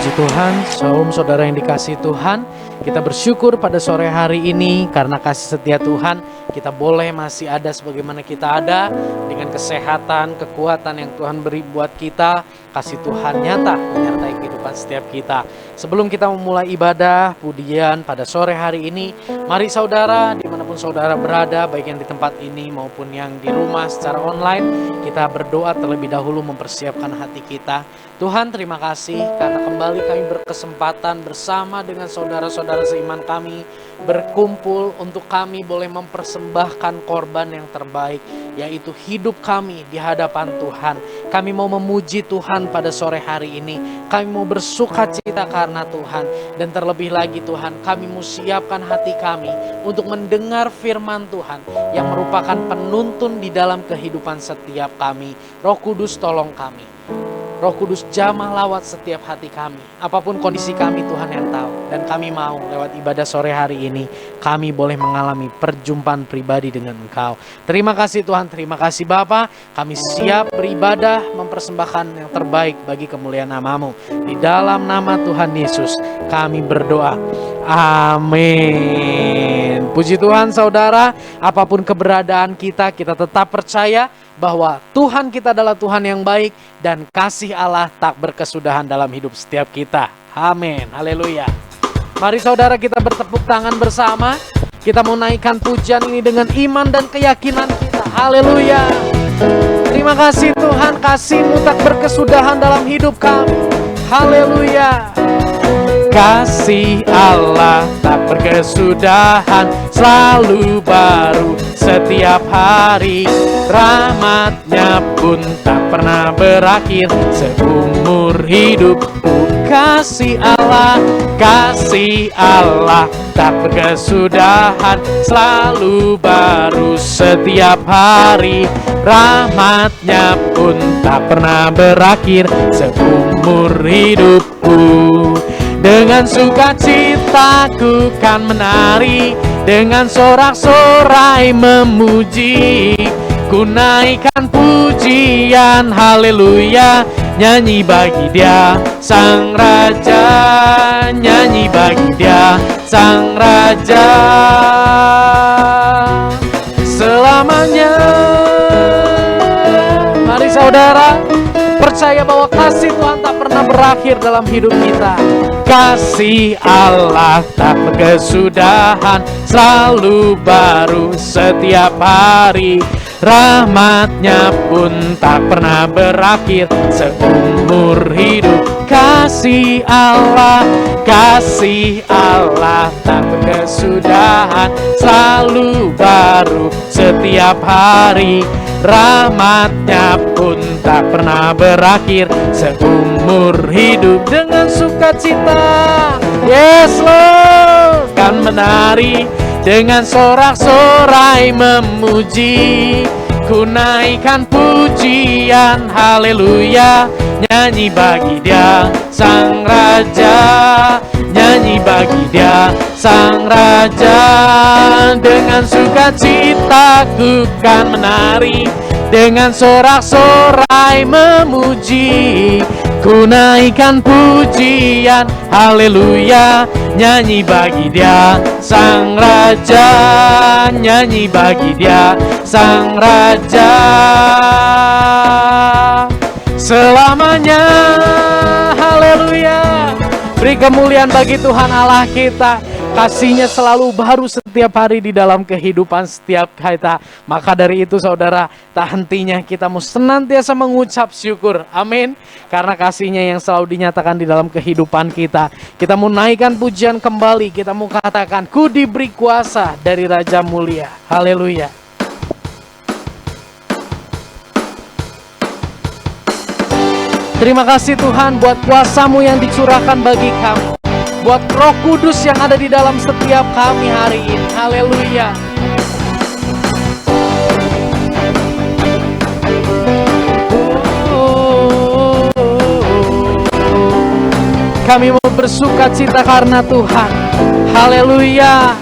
Puji Tuhan, shalom saudara yang dikasihi Tuhan. Kita bersyukur pada sore hari ini karena kasih setia Tuhan kita boleh masih ada sebagaimana kita ada, dengan kesehatan, kekuatan yang Tuhan beri buat kita. Kasih Tuhan nyata menyertai kehidupan setiap kita. Sebelum kita memulai ibadah pujian pada sore hari ini, mari saudara dimanapun saudara berada, baik yang di tempat ini maupun yang di rumah secara online, kita berdoa terlebih dahulu mempersiapkan hati kita. Tuhan, terima kasih karena kembali kami berkesempatan bersama dengan saudara-saudara seiman kami berkumpul untuk kami boleh mempersembahkan korban yang terbaik, yaitu hidup kami di hadapan Tuhan. Kami mau memuji Tuhan pada sore hari ini. Kami mau bersuka cita karena Tuhan. Dan terlebih lagi Tuhan, kami mau siapkan hati kami untuk mendengar firman Tuhan yang merupakan penuntun di dalam kehidupan setiap kami. Roh Kudus tolong kami. Roh Kudus jamah lawat setiap hati kami. Apapun kondisi kami Tuhan yang tahu. Dan kami mau lewat ibadah sore hari ini kami boleh mengalami perjumpaan pribadi dengan Engkau. Terima kasih Tuhan, terima kasih Bapa. Kami siap beribadah mempersembahkan yang terbaik bagi kemuliaan nama-Mu. Di dalam nama Tuhan Yesus kami berdoa. Amin. Puji Tuhan saudara, apapun keberadaan kita tetap percaya bahwa Tuhan kita adalah Tuhan yang baik dan kasih Allah tak berkesudahan dalam hidup setiap kita. Amin. Haleluya. Mari saudara kita bertepuk tangan bersama. Kita mau naikkan pujian ini dengan iman dan keyakinan kita. Haleluya. Terima kasih Tuhan, kasih-Mu tak berkesudahan dalam hidup kami. Haleluya. Kasih Allah tak berkesudahan, selalu baru setiap hari. Rahmat-Nya pun tak pernah berakhir seumur hidupku. Kasih Allah tak berkesudahan, selalu baru setiap hari. Rahmat-Nya pun tak pernah berakhir seumur hidupku. Dengan sukacita ku kan menari, dengan sorak-sorai memuji. Ku naikkan pujian, haleluya, nyanyi bagi Dia Sang Raja, nyanyi bagi Dia Sang Raja. Selamanya. Mari saudara percaya bahwa kasih Tuhan tak pernah berakhir dalam hidup kita. Kasih Allah tak berkesudahan, selalu baru setiap hari. Rahmat-Nya pun tak pernah berakhir seumur hidup. Kasih Allah tak berkesudahan, selalu baru setiap hari. Rahmat-Nya pun tak pernah berakhir seumur hidup. Dengan sukacita, yes Lord, kan menari, dengan sorak-sorai memuji. Ku naikkan pujian, haleluya, nyanyi bagi Dia Sang Raja, nyanyi bagi Dia Sang Raja. Dengan sukacita ku kan menari, dengan sorak-sorai memuji. Ku naikkan pujian, haleluya, nyanyi bagi Dia Sang Raja, nyanyi bagi Dia Sang Raja. Selamanya, haleluya. Beri kemuliaan bagi Tuhan Allah kita. Kasih-Nya selalu baru setiap hari di dalam kehidupan setiap kita. Maka dari itu saudara, tak hentinya kita mau senantiasa mengucap syukur. Amin. Karena kasih-Nya yang selalu dinyatakan di dalam kehidupan kita. Kita mau naikkan pujian kembali. Kita mau katakan, ku diberi kuasa dari Raja Mulia. Haleluya. Terima kasih Tuhan buat kuasa-Mu yang dicurahkan bagi kami, buat Roh Kudus yang ada di dalam setiap kami hari ini. Haleluya. Kami mau bersuka cita karena Tuhan. Haleluya.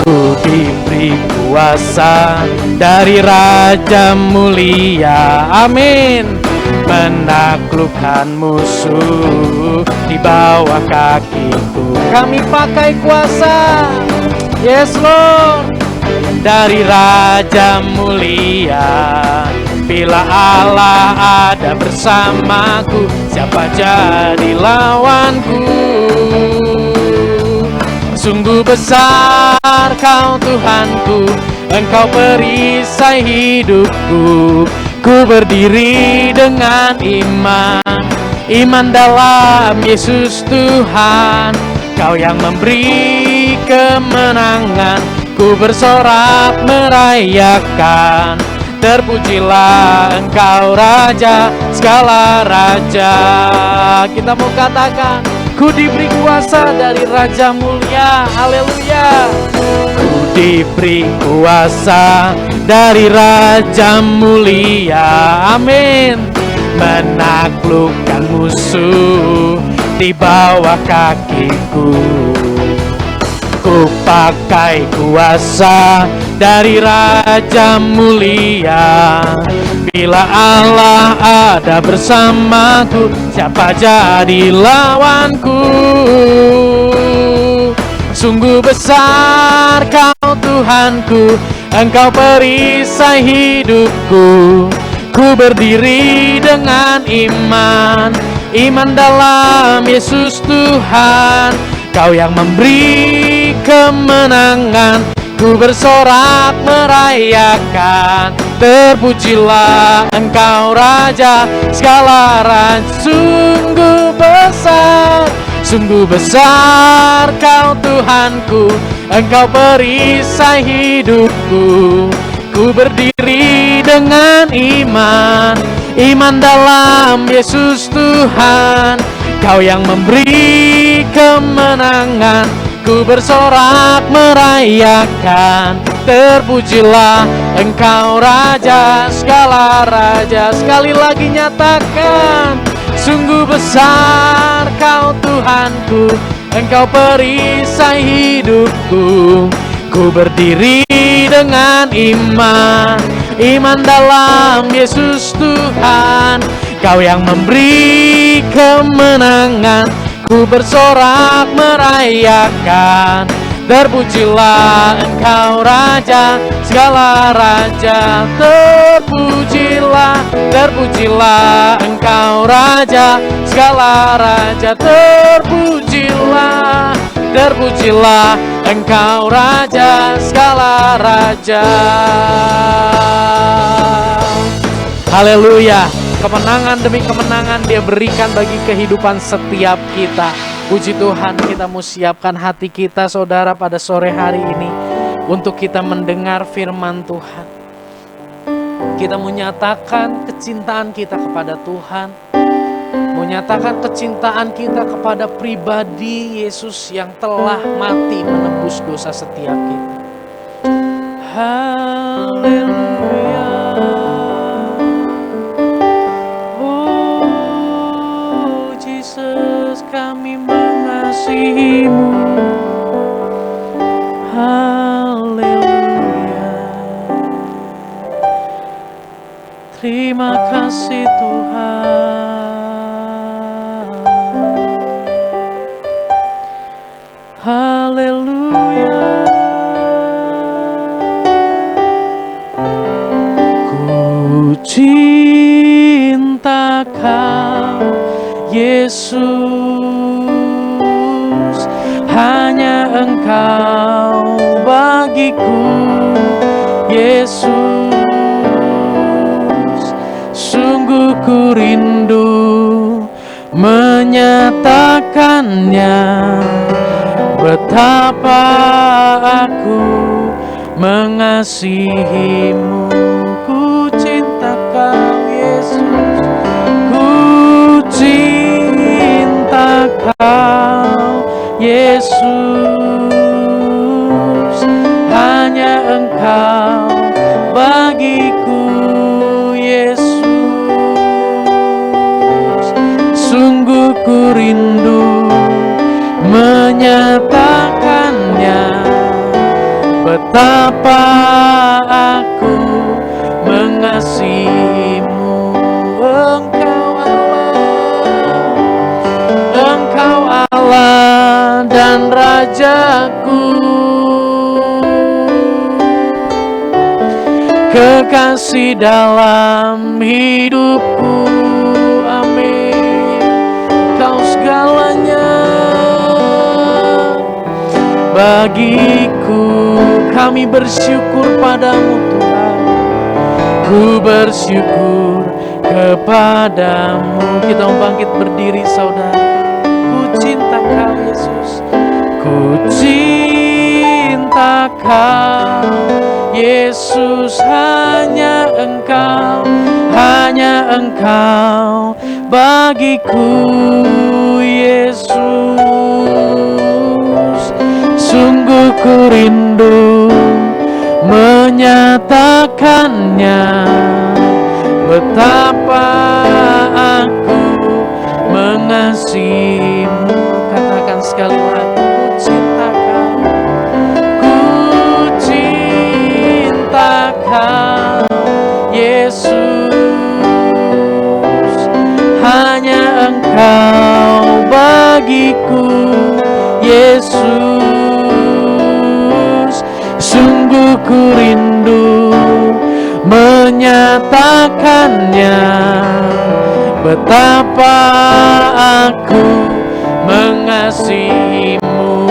Ku diberi kuasa dari Raja Mulia. Amin. menaklukkan musuh di bawah kakiku. Kami pakai kuasa, yes Lord, dari Raja mulia. Bila Allah ada bersamaku, siapa jadi lawanku? Sungguh besar Kau Tuhanku, Engkau perisai hidupku. Ku berdiri dengan iman dalam Yesus Tuhan. Kau yang memberi kemenangan, ku bersorak merayakan. Terpujilah Engkau Raja, segala raja. Kita mau katakan, ku diberi kuasa dari Raja mulia. Haleluya. Ku diberi kuasa dari Raja mulia. Amin. Menaklukkan musuh di bawah kakiku. Ku pakai kuasa dari Raja mulia. Bila Allah ada bersamaku, siapa jadi lawanku? Sungguh besar Kau Tuhanku, Engkau perisai hidupku. Ku berdiri dengan iman dalam Yesus Tuhan. Kau yang memberi kemenangan, ku bersorak merayakan. Terpujilah Engkau Raja, segala raja. Sungguh besar Kau Tuhanku, Engkau perisai hidupku. Ku berdiri dengan iman dalam Yesus Tuhan. Kau yang memberi kemenangan, ku bersorak merayakan. Terpujilah Engkau Raja, segala raja. Sekali lagi nyatakan, sungguh besar Kau Tuhanku, Engkau perisai hidupku. Ku berdiri dengan iman dalam Yesus Tuhan. Kau yang memberi kemenangan, ku bersorak merayakan. Terpujilah Engkau Raja, segala raja. Terpujilah Engkau Raja, segala raja. Terpujilah Engkau Raja, segala raja. Haleluya. Kemenangan demi kemenangan Dia berikan bagi kehidupan setiap kita. Puji Tuhan, kita mau siapkan hati kita saudara pada sore hari ini untuk kita mendengar firman Tuhan. Kita menyatakan kecintaan kita kepada Tuhan, menyatakan kecintaan kita kepada pribadi Yesus yang telah mati menebus dosa setiap kita. Haleluya. Oh Jesus, kami mengasihi-Mu. Haleluya. Terima kasih Tuhan. Haleluya. Ku cinta Kau Yesus, hanya Engkau bagiku Yesus. Sungguh ku rindu menyatakannya, betapa aku mengasihi-Mu. Ku cinta Kau Yesus, ku cinta Kau Yesus, hanya Engkau bagiku Yesus. Sungguh ku rindu menyatakannya, betapa aku mengasihi-Mu. Engkau kekasih dalam hidupku. Amin. Kau segalanya bagiku. Kami bersyukur padamu Tuhan. Ku bersyukur kepadamu. Kita mau bangkit berdiri saudara. Ku cinta Kau Yesus. Ku cinta Kau Yesus. Hanya Engkau bagiku Yesus. Sungguh ku rindu menyatakannya, betapa aku mengasihimu. Katakan sekali lagi, ku cinta Kau. Ku cinta Kau Yesus. Hanya Engkau bagiku Yesus. Sungguh ku rindu menyatakannya, betapa aku mengasihimu.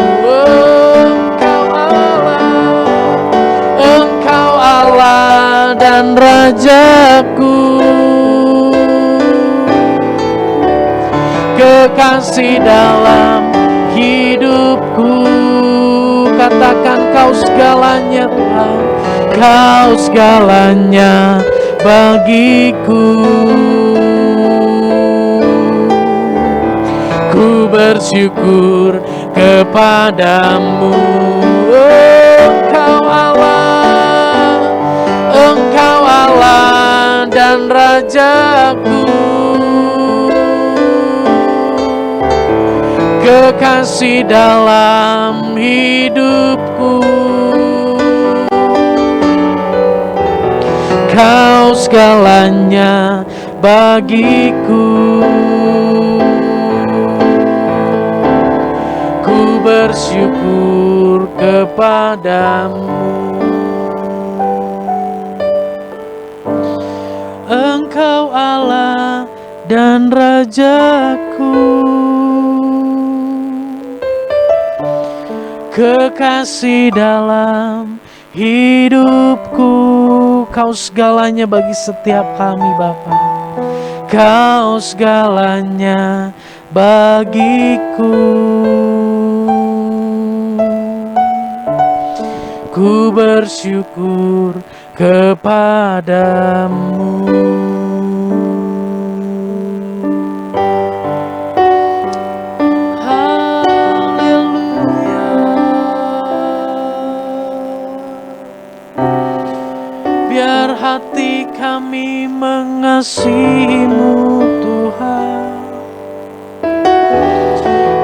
Engkau Allah dan Rajaku, kekasih dalam hidupku. Katakan Kau segalanya Tuhan. Kau segalanya bagiku. Ku bersyukur kepadamu. Engkau Allah dan Rajaku, kekasih dalam hidupku. Kau segalanya bagiku. Ku bersyukur kepadamu. Engkau Allah dan Rajaku, kekasih dalam hidupku. Kau segalanya bagi setiap kami Bapa. Kau segalanya bagiku. Ku bersyukur kepadamu. Hati kami mengasihimu Tuhan.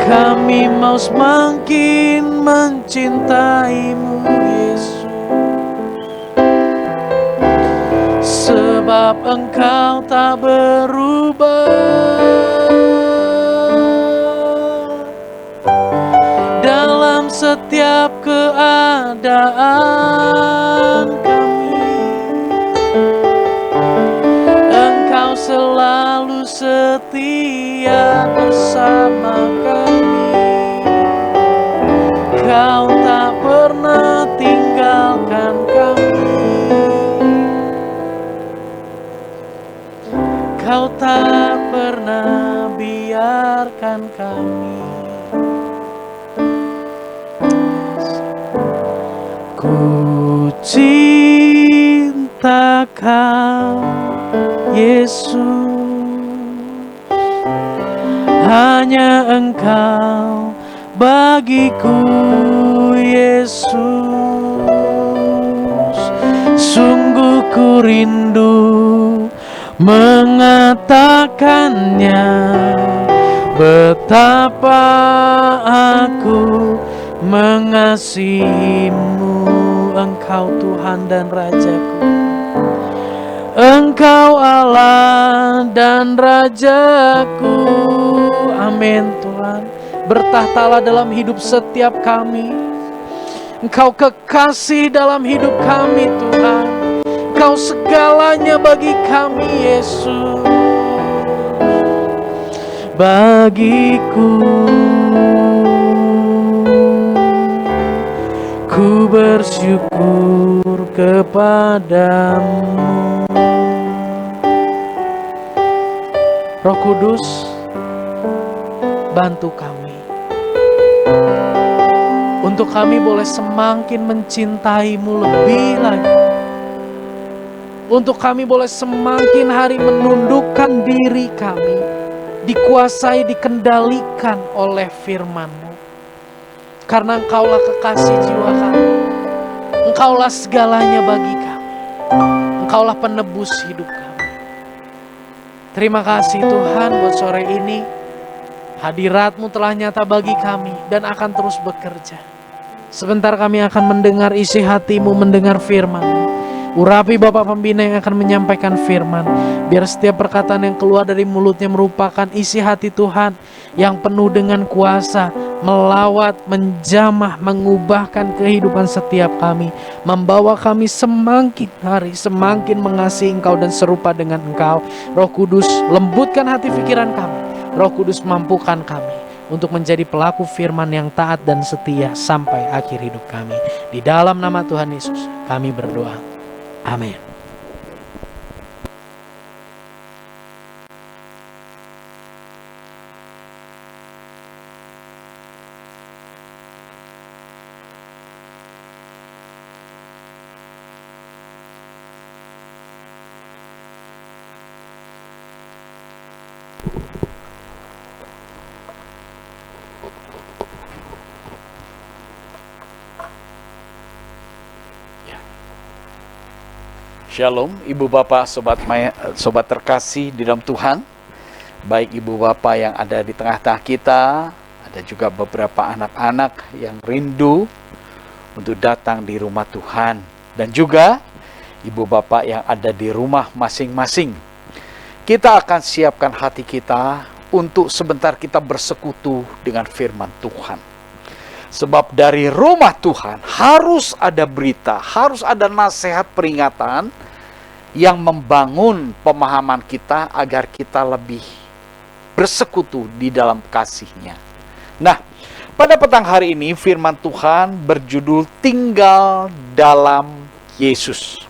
Kami mau semakin mencintaimu Yesus, sebab Engkau tak berubah. Dalam setiap keadaan selalu setia bersama kami. Kau tak pernah tinggalkan kami. Kau tak pernah biarkan kami. Ku cinta Kau Yesus. Hanya Engkau bagiku Yesus. Sungguh ku rindu mengatakannya, betapa aku mengasihimu. Engkau Tuhan dan Rajaku, Engkau Allah dan Rajaku. Amin Tuhan. Bertahtalah dalam hidup setiap kami. Engkau kekasih dalam hidup kami Tuhan. Engkau segalanya bagi kami Yesus. Bagiku, ku bersyukur kepadamu. Roh Kudus, bantu kami untuk kami boleh semakin mencintaimu lebih lagi, untuk kami boleh semakin hari menundukkan diri kami, dikuasai, dikendalikan oleh firman-Mu. Karena Engkaulah kekasih jiwa kami, Engkaulah segalanya bagi kami, Engkaulah penebus hidup kami. Terima kasih Tuhan buat sore ini. Hadirat-Mu telah nyata bagi kami dan akan terus bekerja. Sebentar kami akan mendengar isi hati-Mu, mendengar firman-Mu. Urapi Bapak Pembina yang akan menyampaikan firman. Biar setiap perkataan yang keluar dari mulutnya merupakan isi hati Tuhan yang penuh dengan kuasa, melawat, menjamah, mengubahkan kehidupan setiap kami, membawa kami semakin hari semakin mengasihi Engkau dan serupa dengan Engkau. Roh Kudus, lembutkan hati pikiran kami. Roh Kudus, mampukan kami untuk menjadi pelaku firman yang taat dan setia sampai akhir hidup kami. Di dalam nama Tuhan Yesus kami berdoa. Amin. Shalom, Ibu Bapak, sobat terkasih di dalam Tuhan. Baik Ibu Bapak yang ada di tengah-tengah kita, ada juga beberapa anak-anak yang rindu untuk datang di rumah Tuhan. Dan juga Ibu Bapak yang ada di rumah masing-masing. Kita akan siapkan hati kita untuk sebentar kita bersekutu dengan firman Tuhan. Sebab dari rumah Tuhan harus ada berita, harus ada nasihat peringatan yang membangun pemahaman kita agar kita lebih bersekutu di dalam kasih-Nya. Nah, pada petang hari ini firman Tuhan berjudul Tinggal dalam Yesus.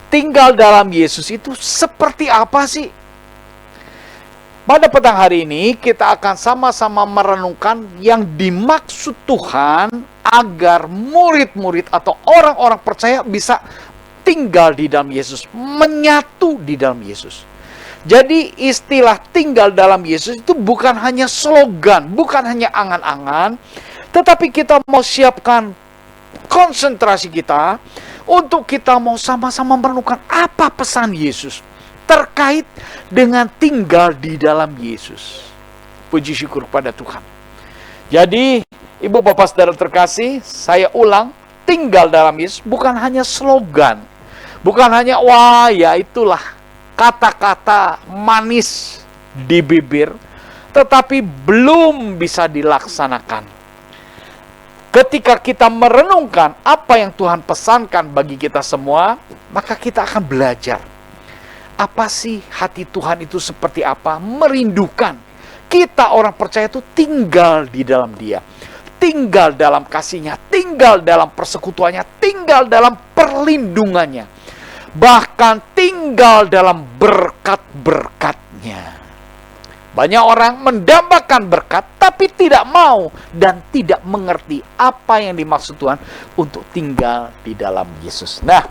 Tinggal dalam Yesus itu seperti apa sih? Pada petang hari ini kita akan sama-sama merenungkan yang dimaksud Tuhan agar murid-murid atau orang-orang percaya bisa tinggal di dalam Yesus, menyatu di dalam Yesus. Jadi istilah tinggal dalam Yesus itu bukan hanya slogan, bukan hanya angan-angan, tetapi kita mau siapkan konsentrasi kita untuk kita mau sama-sama merenungkan apa pesan Yesus terkait dengan tinggal di dalam Yesus. Puji syukur kepada Tuhan. Jadi, Ibu Bapak Saudara terkasih, saya ulang, tinggal dalam Yesus bukan hanya slogan. Bukan hanya, wah ya itulah kata-kata manis di bibir, tetapi belum bisa dilaksanakan. Ketika kita merenungkan apa yang Tuhan pesankan bagi kita semua, maka kita akan belajar. Apa sih hati Tuhan itu seperti apa? Merindukan. Kita orang percaya itu tinggal di dalam Dia. Tinggal dalam kasih-Nya. Tinggal dalam persekutuannya. Tinggal dalam perlindungannya. Bahkan tinggal dalam berkat-berkat-Nya. Banyak orang mendambakan berkat, tapi tidak mau dan tidak mengerti apa yang dimaksud Tuhan untuk tinggal di dalam Yesus. Nah,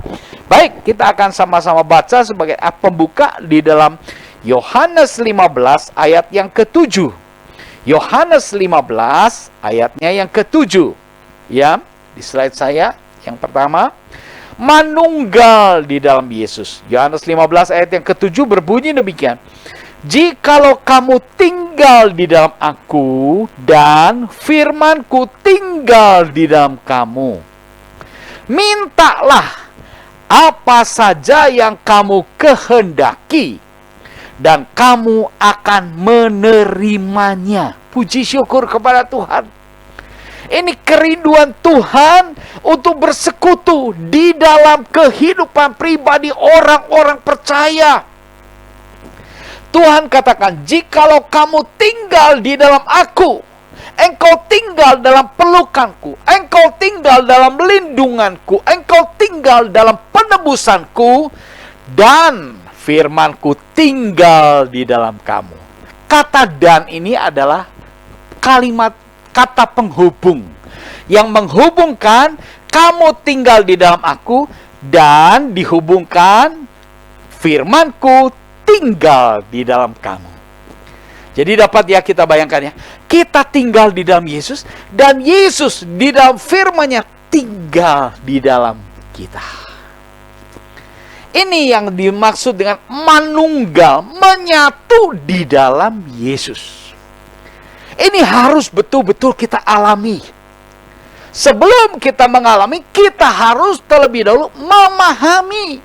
baik, kita akan sama-sama baca sebagai pembuka di dalam Yohanes 15 ayat yang ke-7. Yohanes 15 ayatnya yang ke-7. Ya, di slide saya yang pertama, manunggal di dalam Yesus. Yohanes 15 ayat yang ke-7 berbunyi demikian. Jikalau kamu tinggal di dalam aku dan firman-Ku tinggal di dalam kamu, mintalah apa saja yang kamu kehendaki dan kamu akan menerimanya. Puji syukur kepada Tuhan. Ini kerinduan Tuhan untuk bersekutu di dalam kehidupan pribadi orang-orang percaya. Tuhan katakan, jikalau kamu tinggal di dalam aku, engkau tinggal dalam pelukanku, engkau tinggal dalam lindunganku, engkau tinggal dalam penebusanku, dan firmanku tinggal di dalam kamu. Kata "dan" ini adalah kata penghubung yang menghubungkan kamu tinggal di dalam aku dan dihubungkan firmanku tinggal di dalam kamu. Jadi dapat ya kita bayangkan ya, kita tinggal di dalam Yesus dan Yesus di dalam firman-Nya tinggal di dalam kita. Ini yang dimaksud dengan manunggal, menyatu di dalam Yesus. Ini harus betul-betul kita alami. Sebelum kita mengalami, kita harus terlebih dahulu memahami.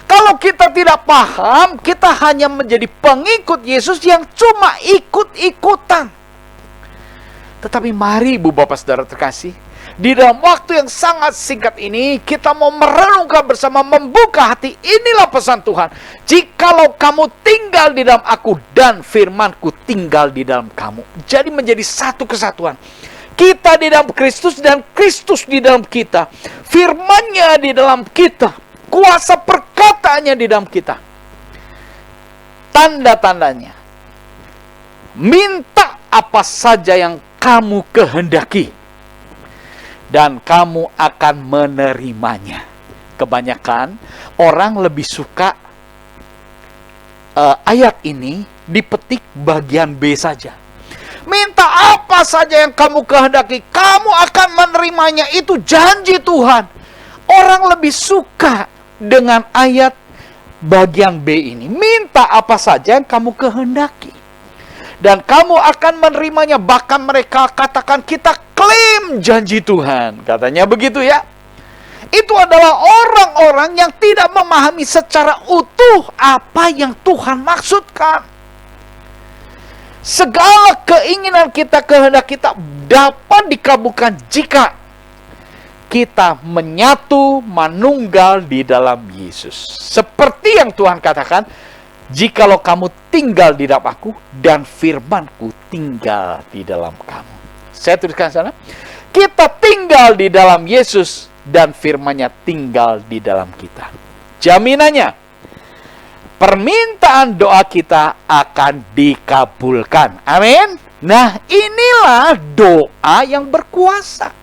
Kalau kita tidak paham, kita hanya menjadi pengikut Yesus yang cuma ikut-ikutan. Tetapi mari Ibu Bapak Saudara terkasih, di dalam waktu yang sangat singkat ini, kita mau merenungkan bersama, membuka hati. Inilah pesan Tuhan. Jikalau kamu tinggal di dalam aku dan firmanku tinggal di dalam kamu. Jadi menjadi satu kesatuan. Kita di dalam Kristus dan Kristus di dalam kita. Firman-Nya di dalam kita. Kuasa perkataannya di dalam kita. Tanda-tandanya. Minta apa saja yang kamu kehendaki, dan kamu akan menerimanya. Kebanyakan orang lebih suka ayat ini dipetik bagian B saja. Minta apa saja yang kamu kehendaki, kamu akan menerimanya. Itu janji Tuhan. Orang lebih suka dengan ayat bagian B ini. Minta apa saja yang kamu kehendaki, dan kamu akan menerimanya. Bahkan mereka katakan, kita klaim janji Tuhan. Katanya begitu ya. Itu adalah orang-orang yang tidak memahami secara utuh apa yang Tuhan maksudkan. Segala keinginan kita, kehendak kita dapat dikabulkan jika kita menyatu, manunggal di dalam Yesus. Seperti yang Tuhan katakan, jikalau kamu tinggal di dalam aku dan firmanku tinggal di dalam kamu. Saya tuliskan sana. Kita tinggal di dalam Yesus dan firman-Nya tinggal di dalam kita. Jaminannya, permintaan doa kita akan dikabulkan. Amin. Nah, inilah doa yang berkuasa.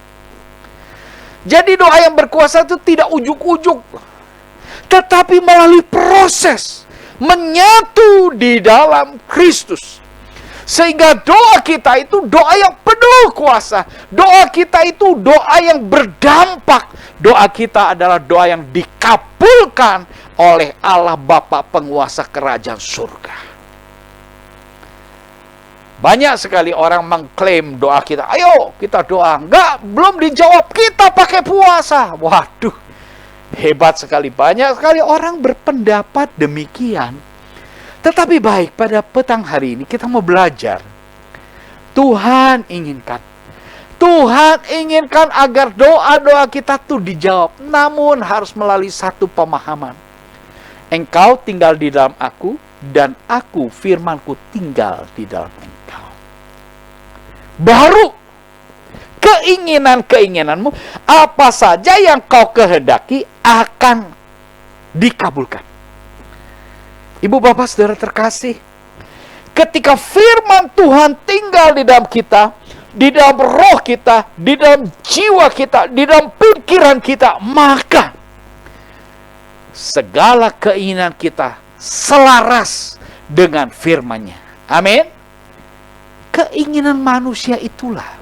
Jadi doa yang berkuasa itu tidak ujuk-ujuk, tetapi melalui proses menyatu di dalam Kristus. Sehingga doa kita itu doa yang penuh kuasa. Doa kita itu doa yang berdampak. Doa kita adalah doa yang dikabulkan oleh Allah Bapa penguasa kerajaan surga. Banyak sekali orang mengklaim doa kita. Ayo kita doa. Enggak, belum dijawab. Kita pakai puasa. Waduh, hebat sekali. Banyak sekali orang berpendapat demikian. Tetapi baik, pada petang hari ini kita mau belajar. Tuhan inginkan agar doa-doa kita tuh dijawab. Namun harus melalui satu pemahaman. Engkau tinggal di dalam aku, dan aku, firmanku, tinggal di dalam engkau. Baru keinginan-keinginanmu, apa saja yang kau kehendaki akan dikabulkan. Ibu bapak saudara terkasih, ketika firman Tuhan tinggal di dalam kita, di dalam roh kita, di dalam jiwa kita, di dalam pikiran kita, maka segala keinginan kita selaras dengan firman-Nya. Amin. Keinginan manusia itulah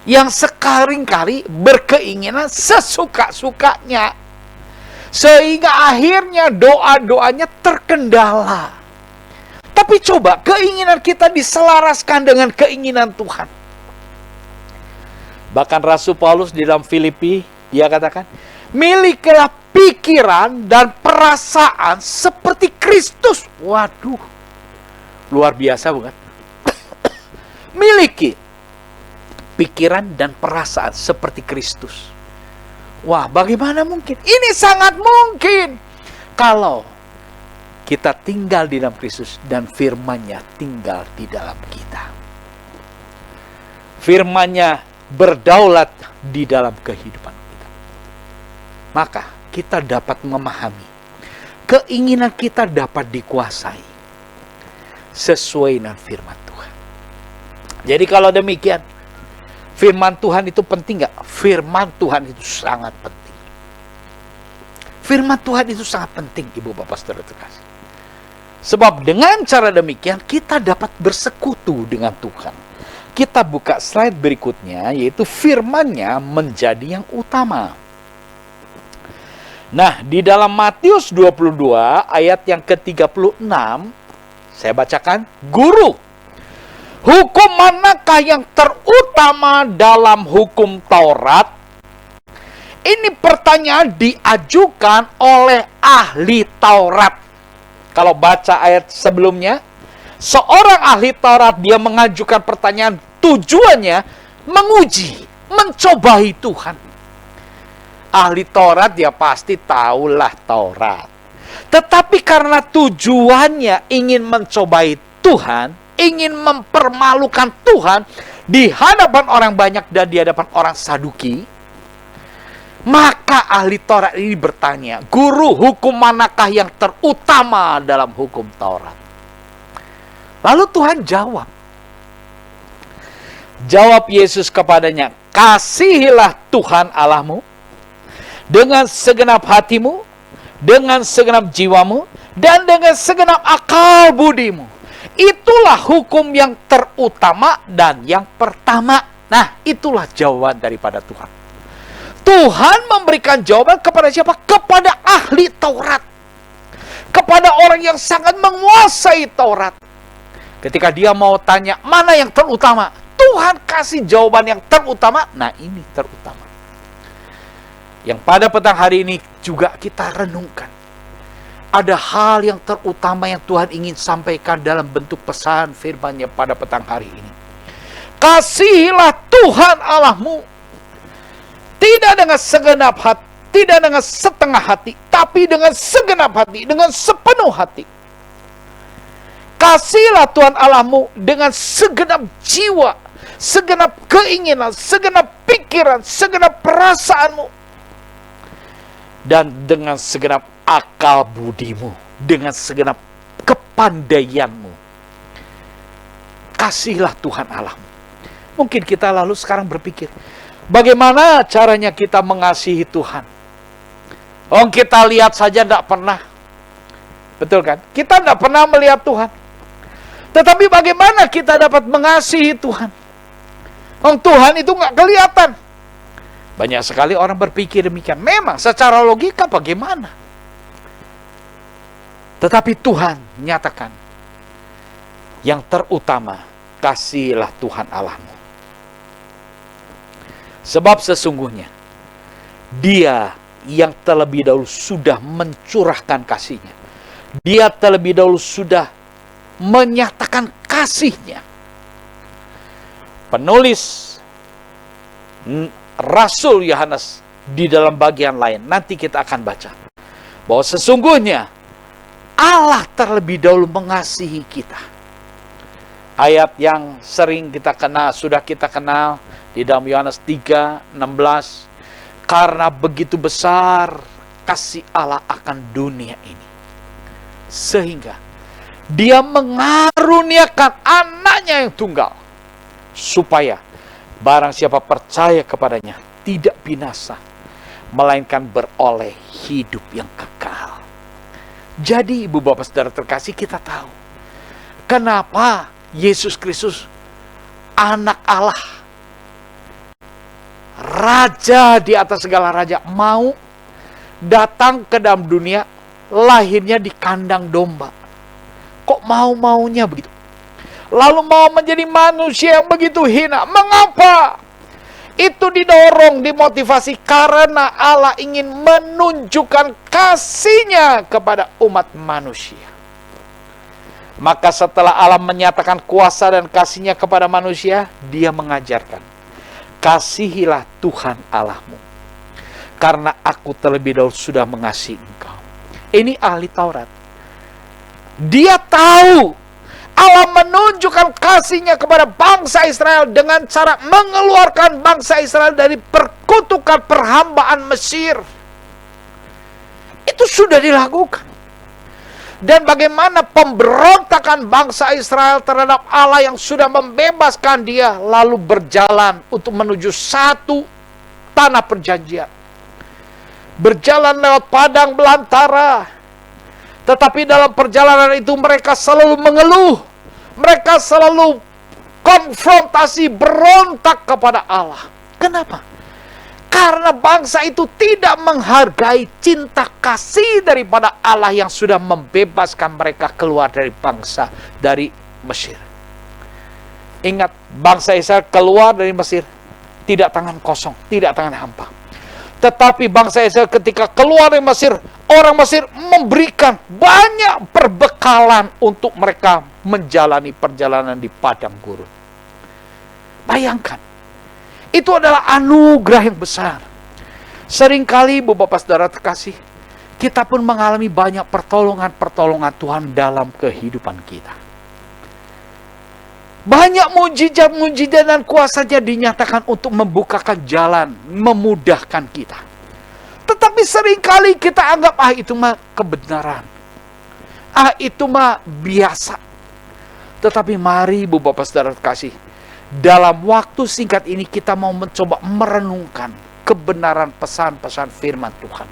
yang sekali-kali berkeinginan sesuka-sukanya, sehingga akhirnya doa-doanya terkendala. Tapi coba keinginan kita diselaraskan dengan keinginan Tuhan. Bahkan Rasul Paulus di dalam Filipi, dia katakan, milikilah pikiran dan perasaan seperti Kristus. Waduh, luar biasa bukan? Miliki pikiran dan perasaan seperti Kristus. Wah, bagaimana mungkin? Ini sangat mungkin kalau kita tinggal di dalam Kristus dan firman-Nya tinggal di dalam kita. Firman-Nya berdaulat di dalam kehidupan kita. Maka kita dapat memahami, keinginan kita dapat dikuasai sesuai dengan firman Tuhan. Jadi kalau demikian, firman Tuhan itu penting nggak? Firman Tuhan itu sangat penting. Firman Tuhan itu sangat penting, Ibu Bapak Saudara terkasih. Sebab dengan cara demikian kita dapat bersekutu dengan Tuhan. Kita buka slide berikutnya, yaitu firman-Nya menjadi yang utama. Nah, di dalam Matius 22 ayat yang ke-36, saya bacakan, Guru, hukum manakah yang terutama dalam hukum Taurat? Ini pertanyaan diajukan oleh ahli Taurat. Kalau baca ayat sebelumnya, seorang ahli Taurat, dia mengajukan pertanyaan, tujuannya menguji, mencobai Tuhan. Ahli Taurat dia pasti tahulah Taurat. Tetapi karena tujuannya ingin mencobai Tuhan, ingin mempermalukan Tuhan di hadapan orang banyak dan di hadapan orang Saduki, maka ahli Taurat ini bertanya, Guru, hukum manakah yang terutama dalam hukum Taurat? Lalu Tuhan jawab. Jawab Yesus kepadanya, kasihilah Tuhan Allahmu dengan segenap hatimu, dengan segenap jiwamu, dan dengan segenap akal budimu. Itulah hukum yang terutama dan yang pertama. Nah, itulah jawaban daripada Tuhan. Tuhan memberikan jawaban kepada siapa? Kepada ahli Taurat. Kepada orang yang sangat menguasai Taurat. Ketika dia mau tanya, mana yang terutama? Tuhan kasih jawaban yang terutama. Nah, ini terutama. Yang pada petang hari ini juga kita renungkan. Ada hal yang terutama yang Tuhan ingin sampaikan dalam bentuk pesan firman-Nya pada petang hari ini. Kasihilah Tuhan Allahmu. Tidak dengan segenap hati, tidak dengan setengah hati, tapi dengan segenap hati, dengan sepenuh hati. Kasihilah Tuhan Allahmu dengan segenap jiwa, segenap keinginan, segenap pikiran, segenap perasaanmu, dan dengan segenap akal budimu, dengan segenap kepandaianmu. Kasihilah Tuhan Allahmu. Mungkin kita lalu sekarang berpikir, bagaimana caranya kita mengasihi Tuhan? Oh, kita lihat saja tidak pernah. Betul kan? Kita tidak pernah melihat Tuhan. Tetapi bagaimana kita dapat mengasihi Tuhan? Oh, Tuhan itu nggak kelihatan. Banyak sekali orang berpikir demikian. Memang secara logika bagaimana? Tetapi Tuhan nyatakan, yang terutama, kasihilah Tuhan Allahmu. Sebab sesungguhnya, Dia yang terlebih dahulu sudah mencurahkan kasih-Nya. Dia terlebih dahulu sudah menyatakan kasih-Nya. Penulis Rasul Yohanes di dalam bagian lain, nanti kita akan baca, bahwa sesungguhnya Allah terlebih dahulu mengasihi kita. Ayat yang sering kita kenal, sudah kita kenal di dalam Yohanes 3:16, karena begitu besar kasih Allah akan dunia ini, sehingga Dia mengaruniakan anaknya yang tunggal, supaya barang siapa percaya kepadanya tidak binasa, melainkan beroleh hidup yang kekal. Jadi Ibu Bapak Saudara terkasih, kita tahu kenapa Yesus Kristus, anak Allah, Raja di atas segala raja, mau datang ke dalam dunia, lahirnya di kandang domba. Kok mau-maunya begitu? Lalu mau menjadi manusia yang begitu hina. Mengapa? Itu didorong, dimotivasi karena Allah ingin menunjukkan kasih-Nya kepada umat manusia. Maka setelah Allah menyatakan kuasa dan kasih-Nya kepada manusia, Dia mengajarkan kasihilah Tuhan Allahmu, karena aku terlebih dahulu sudah mengasihi engkau. Ini ahli Taurat. Dia tahu Allah menunjukkan kasih-Nya kepada bangsa Israel dengan cara mengeluarkan bangsa Israel dari perkutukan perhambaan Mesir. Itu sudah dilakukan. Dan bagaimana pemberontakan bangsa Israel terhadap Allah yang sudah membebaskan dia, lalu berjalan untuk menuju satu tanah perjanjian. Berjalan lewat padang belantara. Tetapi dalam perjalanan itu mereka selalu mengeluh. Mereka selalu konfrontasi, berontak kepada Allah. Kenapa? Karena bangsa itu tidak menghargai cinta kasih daripada Allah yang sudah membebaskan mereka keluar dari bangsa, dari Mesir. Ingat, bangsa Israel keluar dari Mesir tidak tangan kosong, tidak tangan hampa. Tetapi bangsa Israel ketika keluar dari Mesir, orang Mesir memberikan banyak perbekalan untuk mereka menjalani perjalanan di padang gurun. Bayangkan, itu adalah anugerah yang besar. Seringkali, Bapak Saudara terkasih, kita pun mengalami banyak pertolongan-pertolongan Tuhan dalam kehidupan kita. Banyak mujizat-mujizat dan kuasa-Nya dinyatakan untuk membukakan jalan, memudahkan kita. Tetapi seringkali kita anggap, itu mah kebenaran. Itu mah biasa. Tetapi mari Bapak Saudara terkasih, dalam waktu singkat ini kita mau mencoba merenungkan kebenaran pesan-pesan firman Tuhan.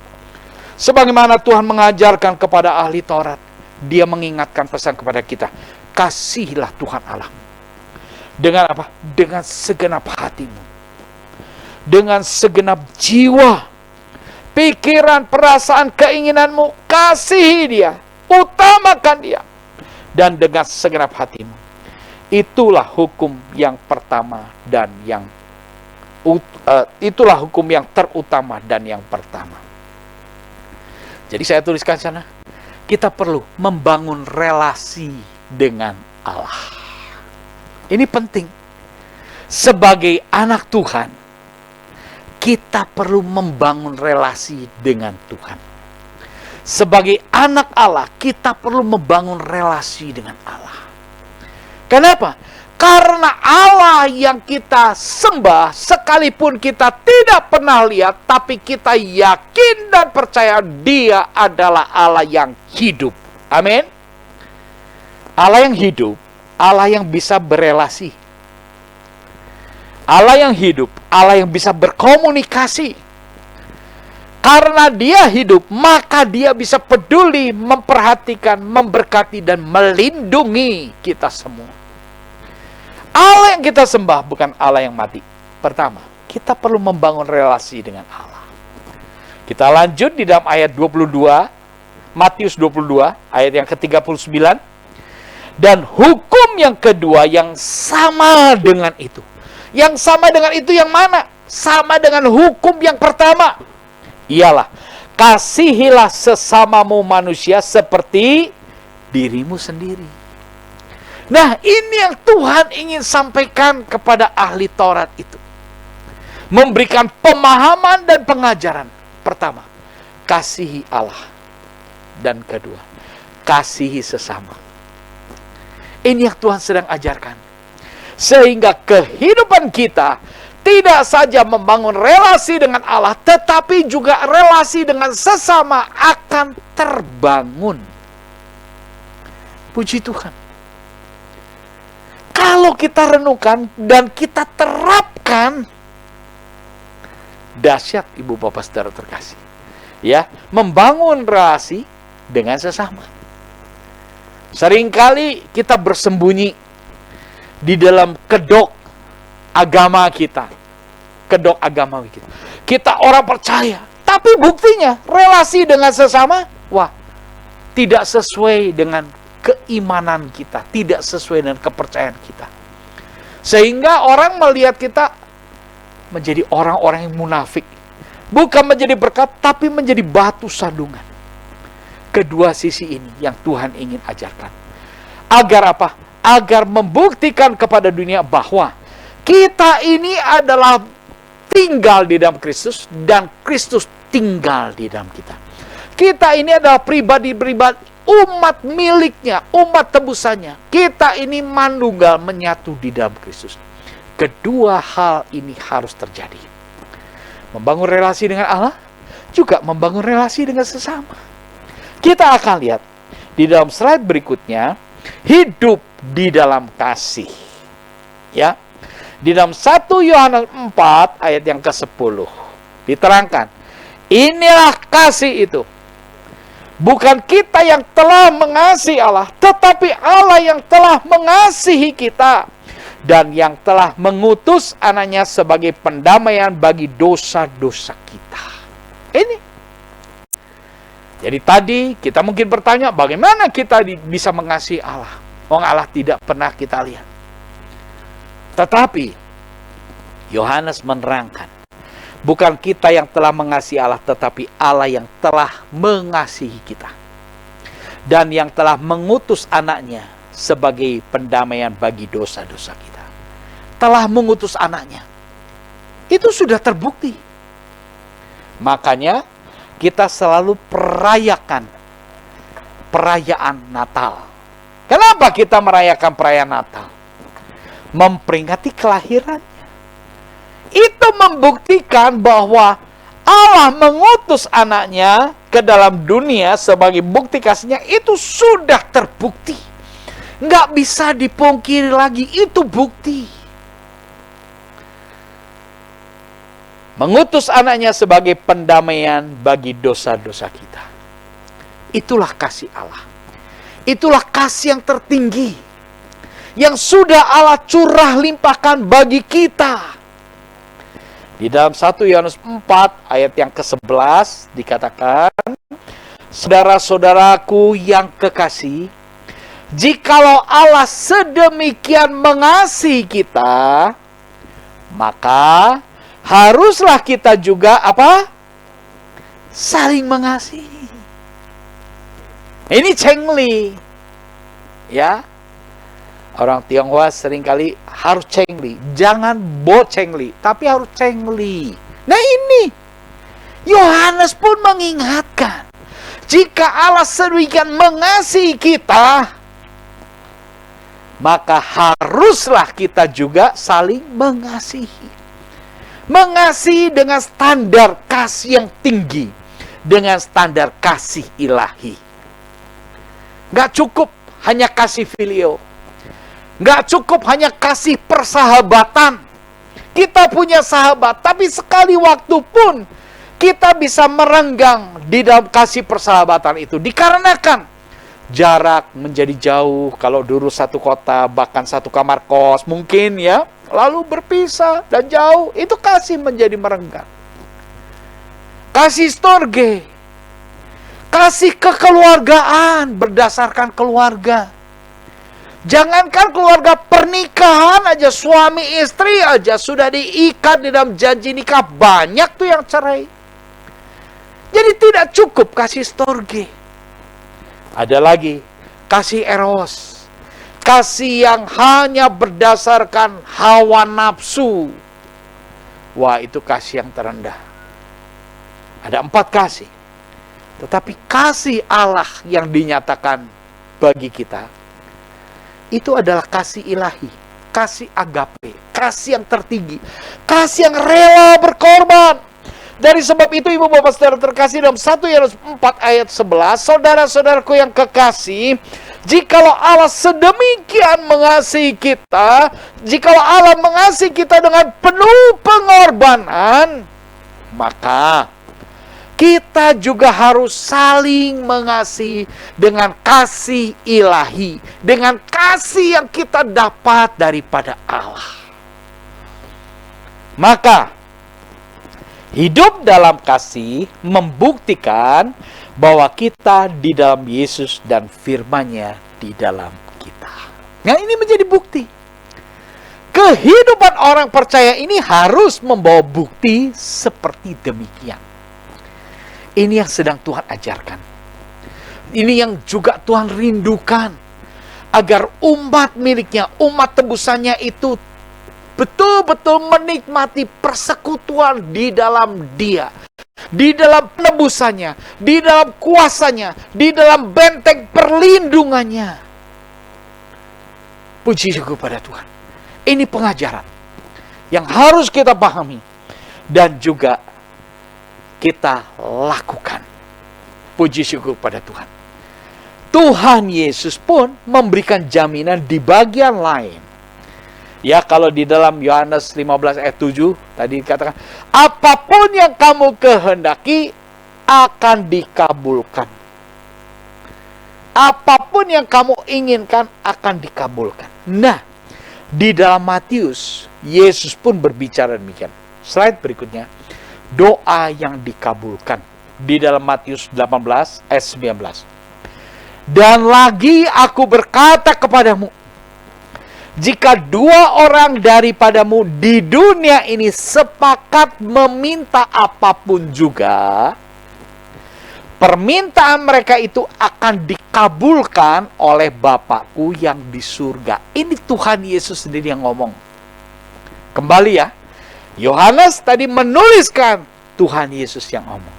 Sebagaimana Tuhan mengajarkan kepada ahli Taurat, Dia mengingatkan pesan kepada kita, kasihilah Tuhan Allahmu. Dengan apa? Dengan segenap hatimu. Dengan segenap jiwa, pikiran, perasaan, keinginanmu, kasihi Dia, utamakan Dia. Dan dengan segenap hatimu. Itulah hukum yang pertama dan yang itulah hukum yang terutama dan yang pertama. Jadi saya tuliskan sana, kita perlu membangun relasi dengan Allah. Ini penting. Sebagai anak Tuhan, kita perlu membangun relasi dengan Tuhan. Sebagai anak Allah, kita perlu membangun relasi dengan Allah. Kenapa? Karena Allah yang kita sembah, sekalipun kita tidak pernah lihat, tapi kita yakin dan percaya Dia adalah Allah yang hidup. Amin. Allah yang hidup, Allah yang bisa berelasi, Allah yang hidup, Allah yang bisa berkomunikasi. Karena Dia hidup, maka Dia bisa peduli, memperhatikan, memberkati, dan melindungi kita semua. Allah yang kita sembah bukan Allah yang mati. Pertama, kita perlu membangun relasi dengan Allah. Kita lanjut di dalam ayat 22, Matius 22, ayat yang ke-39. Dan hukum yang kedua yang sama dengan itu. Yang sama dengan itu yang mana? Sama dengan hukum yang pertama. Ialah, kasihilah sesamamu manusia seperti dirimu sendiri. Nah, ini yang Tuhan ingin sampaikan kepada ahli Taurat itu. Memberikan pemahaman dan pengajaran. Pertama, kasihi Allah. Dan kedua, kasihi sesama. Ini yang Tuhan sedang ajarkan. Sehingga kehidupan kita tidak saja membangun relasi dengan Allah, tetapi juga relasi dengan sesama akan terbangun. Puji Tuhan. Kalau kita renungkan dan kita terapkan, dahsyat Ibu Bapak Saudara terkasih. Ya, membangun relasi dengan sesama. Seringkali kita bersembunyi di dalam kedok agama kita. Kedok agamawi kita. Kita orang percaya. Tapi buktinya, relasi dengan sesama, tidak sesuai dengan keimanan kita. Tidak sesuai dengan kepercayaan kita. Sehingga orang melihat kita menjadi orang-orang yang munafik. Bukan menjadi berkat, tapi menjadi batu sandungan. Kedua sisi ini yang Tuhan ingin ajarkan. Agar apa? Agar membuktikan kepada dunia bahwa kita ini adalah tinggal di dalam Kristus dan Kristus tinggal di dalam kita. Kita ini adalah pribadi-pribadi, umat miliknya, umat tebusannya. Kita ini manunggal menyatu di dalam Kristus. Kedua hal ini harus terjadi. Membangun relasi dengan Allah, juga membangun relasi dengan sesama. Kita akan lihat di dalam slide berikutnya, hidup di dalam kasih. Ya. Di dalam 1 Yohanes 4 ayat yang ke-10 diterangkan, inilah kasih itu. Bukan kita yang telah mengasihi Allah, tetapi Allah yang telah mengasihi kita dan yang telah mengutus anaknya sebagai pendamaian bagi dosa-dosa kita. Ini. Jadi tadi kita mungkin bertanya, bagaimana kita bisa mengasihi Allah? Allah tidak pernah kita lihat. Tetapi Yohanes menerangkan, bukan kita yang telah mengasihi Allah, tetapi Allah yang telah mengasihi kita. Dan yang telah mengutus anaknya sebagai pendamaian bagi dosa-dosa kita. Telah mengutus anaknya. Itu sudah terbukti. Makanya kita selalu perayaan Natal. Kenapa kita merayakan perayaan Natal? Memperingati kelahirannya. Itu membuktikan bahwa Allah mengutus anaknya ke dalam dunia sebagai bukti kasihnya. Itu sudah terbukti. Nggak bisa dipungkiri lagi, itu bukti. Mengutus anaknya sebagai pendamaian bagi dosa-dosa kita. Itulah kasih Allah. Itulah kasih yang tertinggi, yang sudah Allah curah limpahkan bagi kita. Di dalam 1 Yohanes 4 ayat yang ke-11 dikatakan, saudara-saudaraku yang kekasih, jikalau Allah sedemikian mengasihi kita, maka haruslah kita juga apa? Saling mengasihi. Ini cengli. Ya. Orang Tionghoa seringkali harus cengli. Jangan cengli, tapi harus cengli. Nah ini, Yohanes pun mengingatkan, jika Allah sedemikian mengasihi kita, maka haruslah kita juga saling mengasihi. Mengasihi dengan standar kasih yang tinggi, dengan standar kasih ilahi. Gak cukup hanya kasih filio. Nggak cukup hanya kasih persahabatan. Kita punya sahabat, tapi sekali waktu pun kita bisa merenggang di dalam kasih persahabatan itu. Dikarenakan jarak menjadi jauh. Kalau dulu satu kota, bahkan satu kamar kos mungkin ya. Lalu berpisah dan jauh. Itu kasih menjadi merenggang. Kasih storge. Kasih kekeluargaan berdasarkan keluarga. Jangankan keluarga pernikahan aja, suami istri aja sudah diikat di dalam janji nikah. Banyak tuh yang cerai. Jadi tidak cukup kasih storge. Ada lagi kasih eros. Kasih yang hanya berdasarkan hawa nafsu. Wah, itu kasih yang terendah. Ada 4 kasih. Tetapi kasih Allah yang dinyatakan bagi kita, itu adalah kasih ilahi, kasih agape, kasih yang tertinggi, kasih yang rela berkorban. Dari sebab itu, ibu bapak saudara terkasih, dalam 1 Yohanes 4 ayat 11, saudara-saudaraku yang kekasih, jikalau Allah sedemikian mengasihi kita, jikalau Allah mengasihi kita dengan penuh pengorbanan, maka kita juga harus saling mengasihi dengan kasih ilahi, dengan kasih yang kita dapat daripada Allah. Maka hidup dalam kasih membuktikan bahwa kita di dalam Yesus dan firman-Nya di dalam kita. Nah, ini menjadi bukti. Kehidupan orang percaya ini harus membawa bukti seperti demikian. Ini yang sedang Tuhan ajarkan. Ini yang juga Tuhan rindukan. Agar umat miliknya, umat tebusannya itu betul-betul menikmati persekutuan di dalam Dia, di dalam penebusannya, di dalam kuasanya, di dalam benteng perlindungannya. Puji syukur pada Tuhan. Ini pengajaran yang harus kita pahami dan juga kita lakukan. Puji syukur pada Tuhan. Tuhan Yesus pun memberikan jaminan di bagian lain. Ya, kalau di dalam Yohanes 15 ayat 7 tadi dikatakan, apapun yang kamu kehendaki akan dikabulkan. Apapun yang kamu inginkan akan dikabulkan. Nah, di dalam Matius, Yesus pun berbicara demikian. Slide berikutnya. Doa yang dikabulkan. Di dalam Matius 18 ayat 19. Dan lagi aku berkata kepadamu, jika dua orang daripadamu di dunia ini sepakat meminta apapun juga, permintaan mereka itu akan dikabulkan oleh Bapakku yang di surga. Ini Tuhan Yesus sendiri yang ngomong. Kembali ya, Yohanes tadi menuliskan Tuhan Yesus yang ngomong.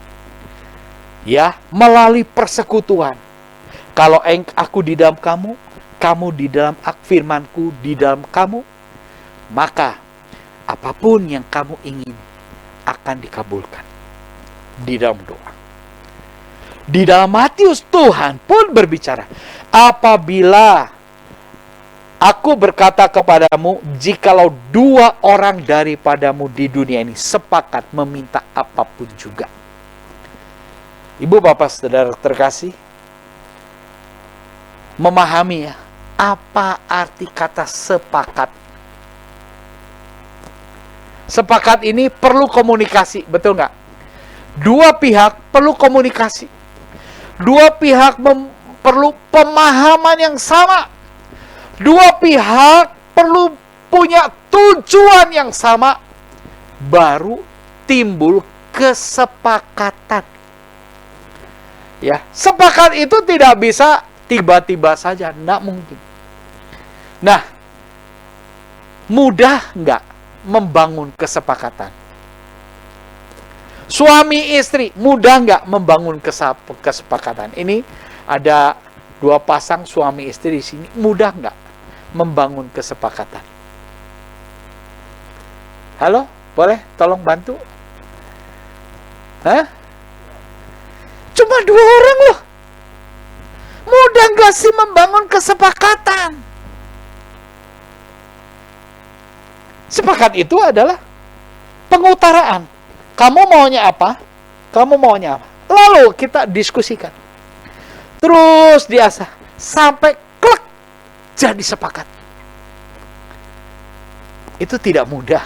Ya, melalui persekutuan. Kalau aku di dalam kamu, kamu di dalam firmanku di dalam kamu, maka apapun yang kamu ingin akan dikabulkan di dalam doa. Di dalam Matius, Tuhan pun berbicara, apabila aku berkata kepadamu, jikalau dua orang daripadamu di dunia ini sepakat meminta apapun juga. Ibu, bapak, saudara terkasih, memahami ya, apa arti kata sepakat? Sepakat ini perlu komunikasi, betul nggak? Dua pihak perlu komunikasi. Dua pihak perlu pemahaman yang sama. Dua pihak perlu punya tujuan yang sama. Baru timbul kesepakatan. Ya, sepakat itu tidak bisa tiba-tiba saja, tidak mungkin. Nah, mudah nggak membangun kesepakatan? Suami istri, mudah nggak membangun kesepakatan? Ini ada dua pasang suami istri di sini, mudah nggak membangun kesepakatan? Halo, boleh tolong bantu? Hah? Cuma dua orang loh. Mudah nggak sih membangun kesepakatan? Sepakat itu adalah pengutaraan. Kamu maunya apa? Kamu maunya apa? Lalu kita diskusikan. Terus diasah. Sampai klek. Jadi sepakat. Itu tidak mudah.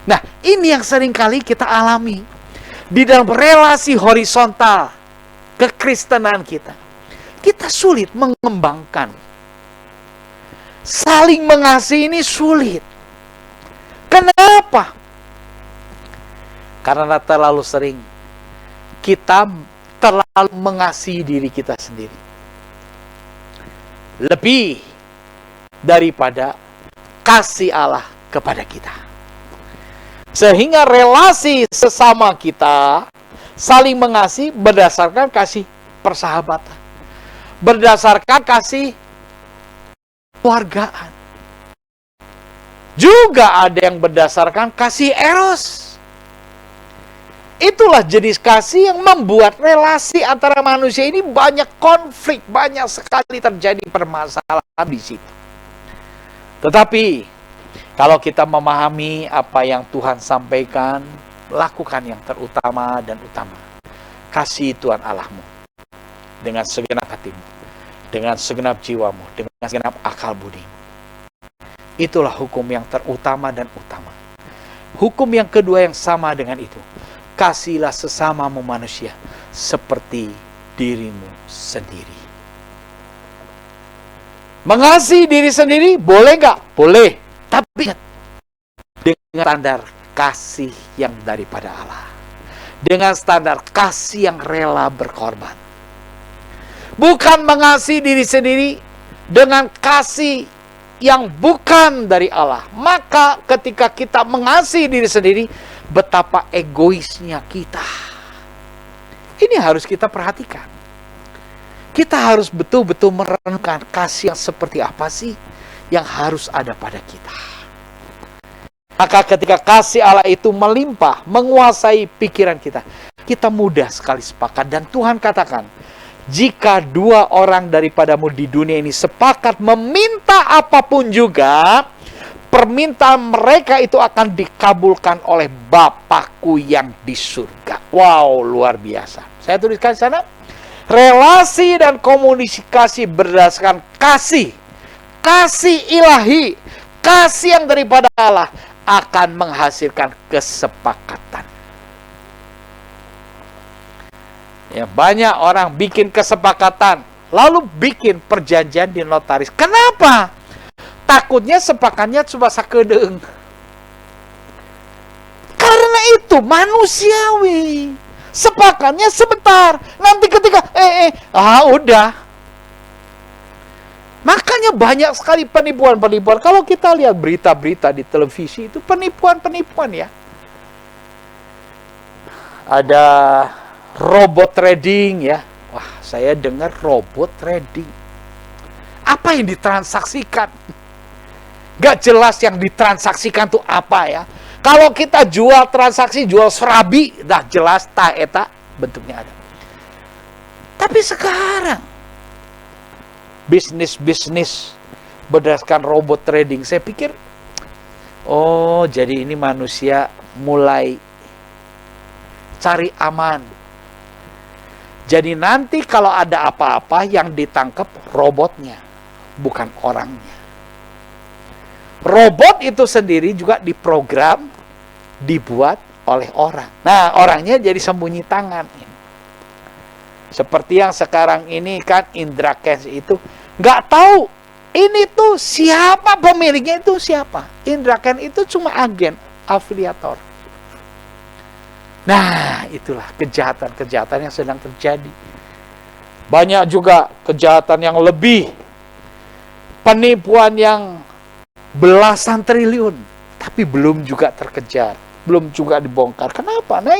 Nah, ini yang seringkali kita alami. Di dalam relasi horizontal kekristenan kita. Kita sulit mengembangkan. Saling mengasihi ini sulit. Kenapa? Karena terlalu sering kita terlalu mengasihi diri kita sendiri. Lebih daripada kasih Allah kepada kita. Sehingga relasi sesama kita saling mengasihi berdasarkan kasih persahabatan. Berdasarkan kasih keluargaan. Juga ada yang berdasarkan kasih eros. Itulah jenis kasih yang membuat relasi antara manusia ini banyak konflik, banyak sekali terjadi permasalahan di situ. Tetapi kalau kita memahami apa yang Tuhan sampaikan, lakukan yang terutama dan utama. Kasih Tuhan Allahmu dengan segenap hatimu, dengan segenap jiwamu, dengan segenap akal budimu. Itulah hukum yang terutama dan utama. Hukum yang kedua yang sama dengan itu. Kasihlah sesamamu manusia seperti dirimu sendiri. Mengasihi diri sendiri boleh nggak? Boleh. Tapi dengan standar kasih yang daripada Allah. Dengan standar kasih yang rela berkorban. Bukan mengasihi diri sendiri dengan kasih yang bukan dari Allah. Maka ketika kita mengasihi diri sendiri, betapa egoisnya kita. Ini harus kita perhatikan. Kita harus betul-betul merenungkan kasih yang seperti apa sih yang harus ada pada kita. Maka ketika kasih Allah itu melimpah, menguasai pikiran kita, kita mudah sekali sepakat. Dan Tuhan katakan, jika 2 orang daripadamu di dunia ini sepakat meminta apapun juga, permintaan mereka itu akan dikabulkan oleh Bapakku yang di surga. Wow, luar biasa. Saya tuliskan di sana, relasi dan komunikasi berdasarkan kasih. Kasih ilahi, kasih yang daripada Allah akan menghasilkan kesepakatan. Ya, banyak orang bikin kesepakatan, lalu bikin perjanjian di notaris. Kenapa? Takutnya sepakatnya cuma sakedeung. Karena itu manusiawi. Sepakatnya sebentar. Nanti ketika udah. Makanya banyak sekali penipuan-penipuan. Kalau kita lihat berita-berita di televisi itu penipuan-penipuan ya. Ada robot trading ya. Wah, saya dengar robot trading. Apa yang ditransaksikan? Gak jelas yang ditransaksikan tuh apa ya. Kalau kita jual transaksi, jual serabi, dah jelas eta bentuknya ada. Tapi sekarang bisnis berdasarkan robot trading, saya pikir, oh jadi ini manusia mulai cari aman. Jadi nanti kalau ada apa-apa yang ditangkap robotnya, bukan orangnya. Robot itu sendiri juga diprogram, dibuat oleh orang. Nah, orangnya jadi sembunyi tangan. Seperti yang sekarang ini kan Indra Kents itu nggak tahu ini tuh siapa pemiliknya, itu siapa. Indra Kents itu cuma agen, afiliator. Nah, itulah kejahatan-kejahatan yang sedang terjadi. Banyak juga kejahatan yang lebih, penipuan yang belasan triliun, tapi belum juga terkejar, belum juga dibongkar. Kenapa? Nah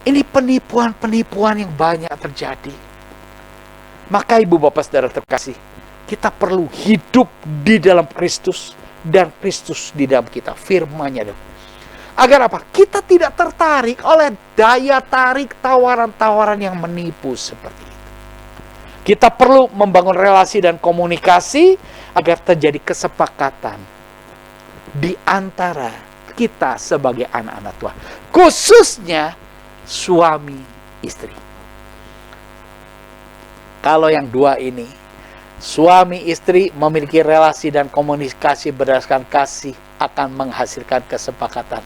ini penipuan-penipuan yang banyak terjadi. Maka Ibu Bapak Saudara terkasih, kita perlu hidup di dalam Kristus dan Kristus di dalam kita, firman-Nya. Agar apa? Kita tidak tertarik oleh daya tarik tawaran-tawaran yang menipu seperti itu. Kita perlu membangun relasi dan komunikasi agar terjadi kesepakatan di antara kita sebagai anak-anak Tuhan. Khususnya suami istri. Kalau yang dua ini, suami istri memiliki relasi dan komunikasi berdasarkan kasih, akan menghasilkan kesepakatan.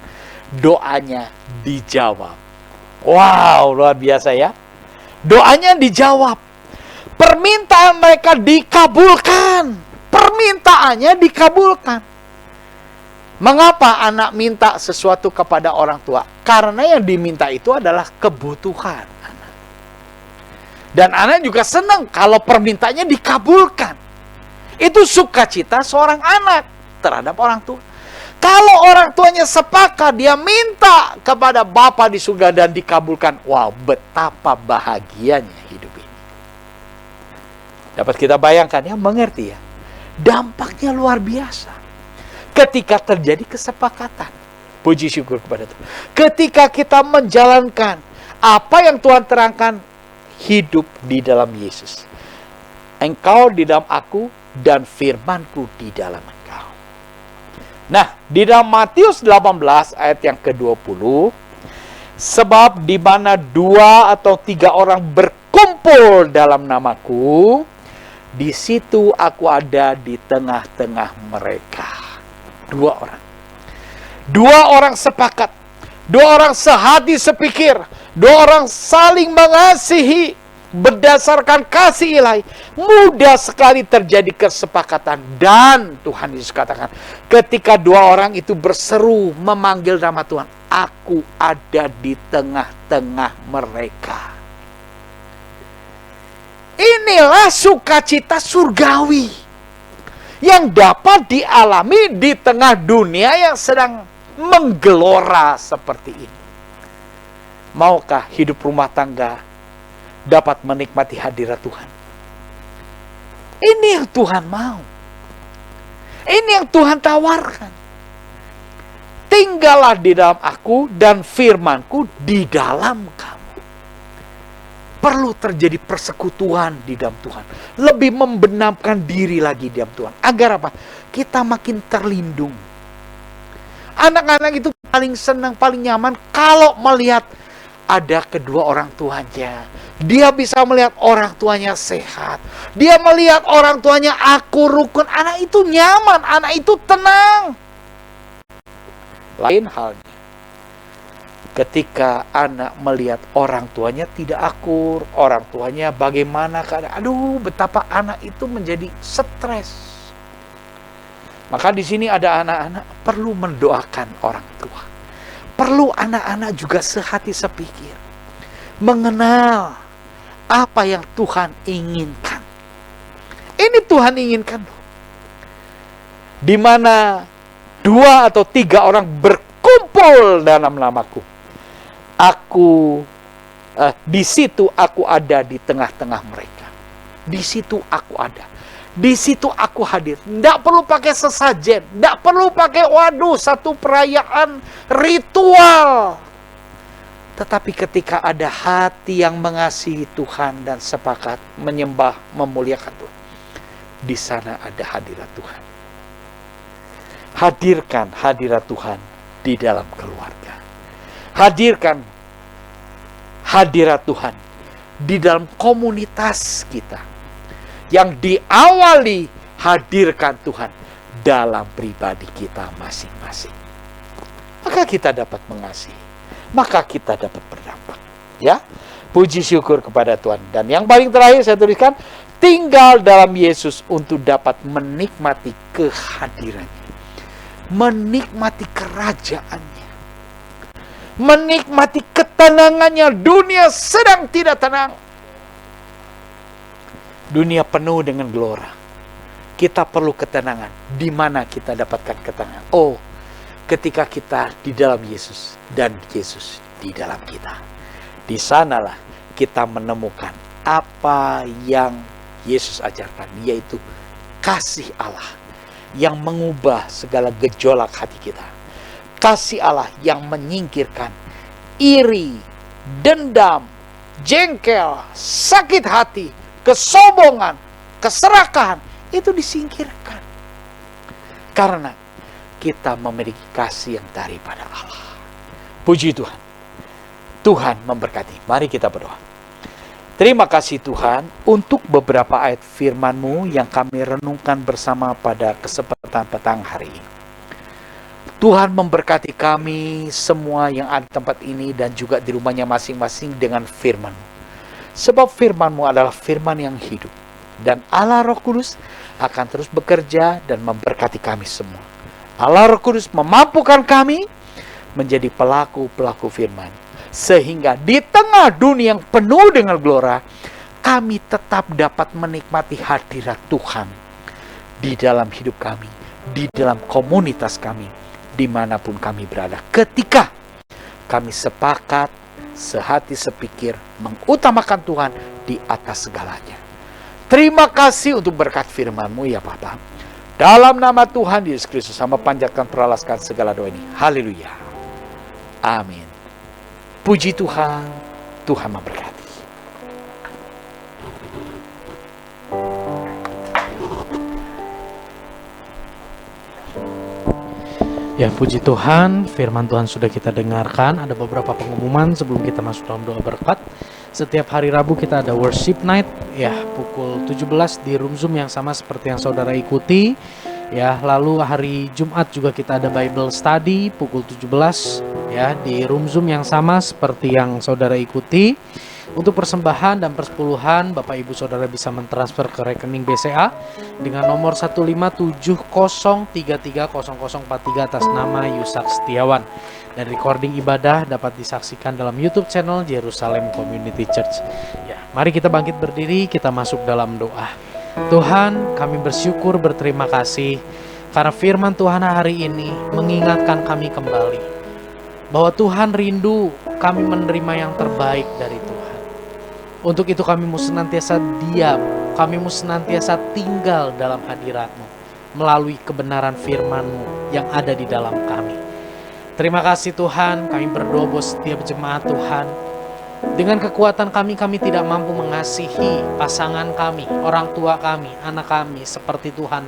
Doanya dijawab. Wow, luar biasa ya. Doanya dijawab. Permintaan mereka dikabulkan. Permintaannya dikabulkan. Mengapa anak minta sesuatu kepada orang tua? Karena yang diminta itu adalah kebutuhan anak. Dan anak juga senang kalau permintaannya dikabulkan. Itu sukacita seorang anak terhadap orang tua. Kalau orang tuanya sepakat, dia minta kepada Bapa di surga dan dikabulkan. Wow, betapa bahagianya hidup ini. Dapat kita bayangkan ya, mengerti ya. Dampaknya luar biasa. Ketika terjadi kesepakatan. Puji syukur kepada Tuhan. Ketika kita menjalankan apa yang Tuhan terangkan, hidup di dalam Yesus. Engkau di dalam aku dan firman-Ku di dalam engkau. Nah, di dalam Matius 18 ayat yang ke-20, sebab di mana 2 atau 3 orang berkumpul dalam namaku, di situ aku ada di tengah-tengah mereka. 2 orang. 2 orang sepakat. 2 orang sehati sepikir. 2 orang saling mengasihi berdasarkan kasih ilahi. Mudah sekali terjadi kesepakatan. Dan Tuhan Yesus katakan, ketika 2 orang itu berseru memanggil nama Tuhan, aku ada di tengah-tengah mereka. Inilah sukacita surgawi. yang dapat dialami di tengah dunia yang sedang menggelora seperti ini. Maukah hidup rumah tangga dapat menikmati hadirat Tuhan? Ini yang Tuhan mau. Ini yang Tuhan tawarkan. Tinggallah di dalam aku dan firmanku di dalam kamu. Perlu terjadi persekutuan di dalam Tuhan. Lebih membenamkan diri lagi di dalam Tuhan. Agar apa? Kita makin terlindung. Anak-anak itu paling senang, paling nyaman kalau melihat ada kedua orang tuanya. Dia bisa melihat orang tuanya sehat. Dia melihat orang tuanya akur, rukun. Anak itu nyaman, anak itu tenang. Lain halnya ketika anak melihat orang tuanya tidak akur, orang tuanya bagaimana keadaan. Aduh, betapa anak itu menjadi stres. Maka di sini ada anak-anak perlu mendoakan orang tua. Perlu anak-anak juga sehati sepikir, mengenal apa yang Tuhan inginkan. Ini Tuhan inginkan loh. Di mana 2 atau 3 orang berkumpul dalam namaku. Di situ aku ada di tengah-tengah mereka. Di situ aku ada. Di situ aku hadir. Tidak perlu pakai sesajen. Tidak perlu pakai satu perayaan ritual. Tetapi ketika ada hati yang mengasihi Tuhan dan sepakat menyembah, memuliakan Tuhan, di sana ada hadirat Tuhan. Hadirkan hadirat Tuhan di dalam keluarga. Hadirkan hadirat Tuhan di dalam komunitas kita. Yang diawali hadirkan Tuhan dalam pribadi kita masing-masing. Maka kita dapat mengasihi. Maka kita dapat berdampak. Ya, puji syukur kepada Tuhan. Dan yang paling terakhir saya tuliskan, tinggal dalam Yesus untuk dapat menikmati kehadirannya. Menikmati kerajaannya. Menikmati ketenangannya. Dunia sedang tidak tenang. Dunia penuh dengan gelora. Kita perlu ketenangan. Di mana kita dapatkan ketenangan? Oh, ketika kita di dalam Yesus dan Yesus di dalam kita. Di sanalah kita menemukan apa yang Yesus ajarkan, yaitu kasih Allah yang mengubah segala gejolak hati kita. Kasih Allah yang menyingkirkan iri, dendam, jengkel, sakit hati, kesombongan, keserakahan. Itu disingkirkan. Karena kita memiliki kasih yang daripada Allah. Puji Tuhan. Tuhan memberkati. Mari kita berdoa. Terima kasih Tuhan untuk beberapa ayat firman-Mu yang kami renungkan bersama pada kesempatan petang hari ini. Tuhan memberkati kami semua yang ada di tempat ini dan juga di rumahnya masing-masing dengan firman-Mu. Sebab firman-Mu adalah firman yang hidup. Dan Allah Roh Kudus akan terus bekerja dan memberkati kami semua. Allah Roh Kudus memampukan kami menjadi pelaku-pelaku firman. Sehingga di tengah dunia yang penuh dengan gelora, kami tetap dapat menikmati hadirat Tuhan di dalam hidup kami, di dalam komunitas kami, dimanapun kami berada. Ketika kami sepakat, sehati sepikir, mengutamakan Tuhan di atas segalanya. Terima kasih untuk berkat firman-Mu ya Bapa. Dalam nama Tuhan Yesus Kristus, sama panjatkan peralaskan segala doa ini. Haleluya. Amin. Puji Tuhan, Tuhan memberkati. Ya, puji Tuhan, firman Tuhan sudah kita dengarkan. Ada beberapa pengumuman sebelum kita masuk dalam doa berkat. Setiap hari Rabu kita ada worship night, ya, pukul 17 di room Zoom yang sama seperti yang saudara ikuti. Ya, lalu hari Jumat juga kita ada Bible Study pukul 17 ya di room Zoom yang sama seperti yang saudara ikuti. Untuk persembahan dan persepuluhan, Bapak Ibu Saudara bisa mentransfer ke rekening BCA dengan nomor 15703300043 atas nama Yusak Setiawan. Dan recording ibadah dapat disaksikan dalam YouTube channel Jerusalem Community Church. Ya, mari kita bangkit berdiri, kita masuk dalam doa. Tuhan, kami bersyukur, berterima kasih karena firman Tuhan hari ini mengingatkan kami kembali bahwa Tuhan rindu kami menerima yang terbaik dari Tuhan. Untuk itu kami mau senantiasa diam, kami mau senantiasa tinggal dalam hadirat-Mu melalui kebenaran firman-Mu yang ada di dalam kami. Terima kasih Tuhan, kami berdoa buat setiap jemaat Tuhan. Dengan kekuatan kami tidak mampu mengasihi pasangan kami, orang tua kami, anak kami seperti Tuhan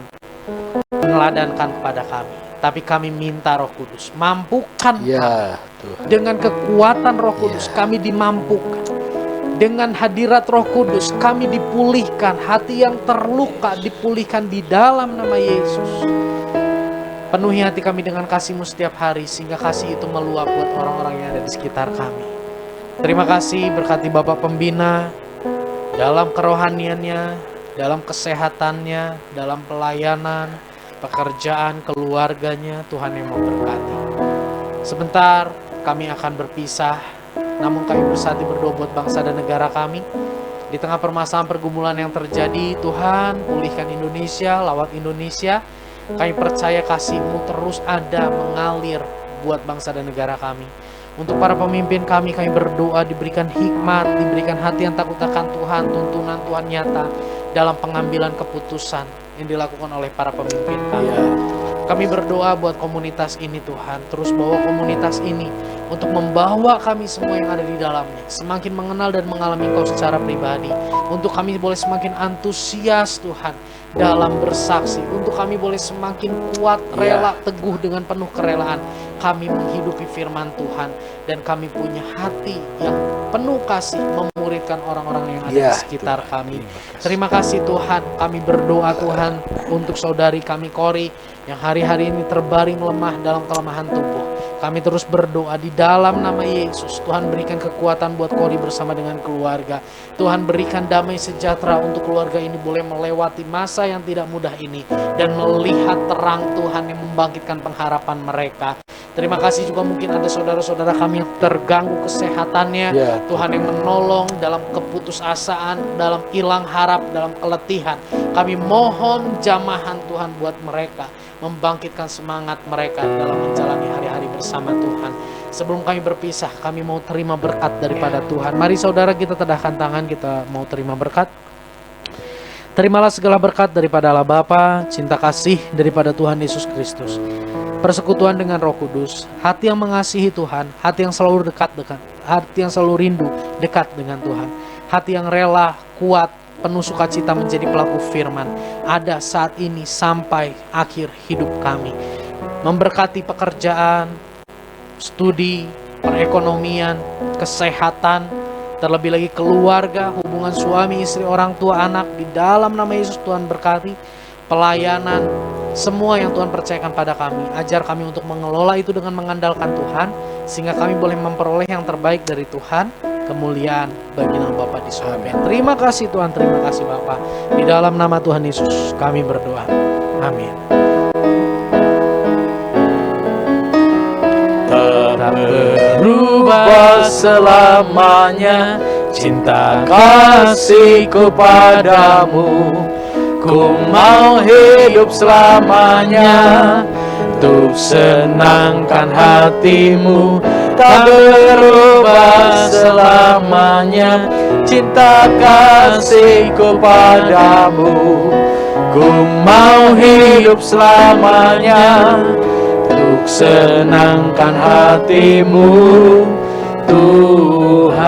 meneladankan kepada kami. Tapi kami minta Roh Kudus, mampukan kami. Tuhan. Dengan kekuatan Roh Kudus kami dimampukan. Dengan hadirat Roh Kudus kami dipulihkan, hati yang terluka dipulihkan di dalam nama Yesus. Penuhi hati kami dengan kasih-Mu setiap hari, sehingga kasih itu meluap buat orang-orang yang ada di sekitar kami. Terima kasih, berkati Bapak Pembina dalam kerohaniannya, dalam kesehatannya, dalam pelayanan, pekerjaan, keluarganya. Tuhan yang memberkati. Sebentar kami akan berpisah, namun kami bersatu berdoa buat bangsa dan negara kami. Di tengah permasalahan pergumulan yang terjadi, Tuhan pulihkan Indonesia, lawat Indonesia. Kami percaya kasih-Mu terus ada mengalir buat bangsa dan negara kami. Untuk para pemimpin kami berdoa diberikan hikmat, diberikan hati yang takut akan Tuhan, tuntunan Tuhan nyata dalam pengambilan keputusan yang dilakukan oleh para pemimpin kami. Kami berdoa buat komunitas ini Tuhan, terus bawa komunitas ini untuk membawa kami semua yang ada di dalamnya semakin mengenal dan mengalami Engkau secara pribadi. Untuk kami boleh semakin antusias Tuhan dalam bersaksi, untuk kami boleh semakin kuat, rela, teguh dengan penuh kerelaan kami menghidupi firman Tuhan, dan kami punya hati yang penuh kasih memuridkan orang-orang yang ada di sekitar kami. Terima kasih Tuhan. Kami berdoa Tuhan untuk saudari kami Kori yang hari-hari ini terbaring lemah dalam kelemahan tubuh. Kami terus berdoa di dalam nama Yesus. Tuhan berikan kekuatan buat Kori bersama dengan keluarga. Tuhan berikan damai sejahtera untuk keluarga ini boleh melewati masa yang tidak mudah ini dan melihat terang Tuhan yang membangkitkan pengharapan mereka. Terima kasih juga mungkin ada saudara-saudara kami yang terganggu kesehatannya. Tuhan yang menolong dalam keputusasaan, dalam hilang harap, dalam keletihan. Kami mohon jamahan Tuhan buat mereka, membangkitkan semangat mereka dalam menjalani hari-hari bersama Tuhan. Sebelum kami berpisah, kami mau terima berkat daripada Tuhan. Mari saudara kita tadahkan tangan, kita mau terima berkat. Terimalah segala berkat daripada Allah Bapa, cinta kasih daripada Tuhan Yesus Kristus, persekutuan dengan Roh Kudus, hati yang mengasihi Tuhan, hati yang selalu dekat, hati yang selalu rindu dekat dengan Tuhan, hati yang rela, kuat, penuh sukacita menjadi pelaku firman, ada saat ini sampai akhir hidup kami. Memberkati pekerjaan, studi, perekonomian, kesehatan, terlebih lagi keluarga, hubungan suami, istri, orang tua, anak. Di dalam nama Yesus Tuhan berkati pelayanan, semua yang Tuhan percayakan pada kami. Ajar kami untuk mengelola itu dengan mengandalkan Tuhan, sehingga kami boleh memperoleh yang terbaik dari Tuhan. Kemuliaan bagi nama Bapa di surga. Terima kasih Tuhan, terima kasih Bapa. Di dalam nama Tuhan Yesus kami berdoa. Amin. Tak berubah selamanya cinta kasihku padamu. Ku mau hidup selamanya untuk senangkan hatimu. Tak berubah selamanya cinta kasihku padamu. Ku mau hidup selamanya untuk senangkan hatimu, Tuhan.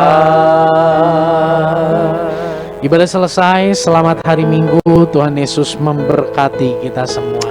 Ibadah selesai, selamat hari Minggu. Tuhan Yesus memberkati kita semua.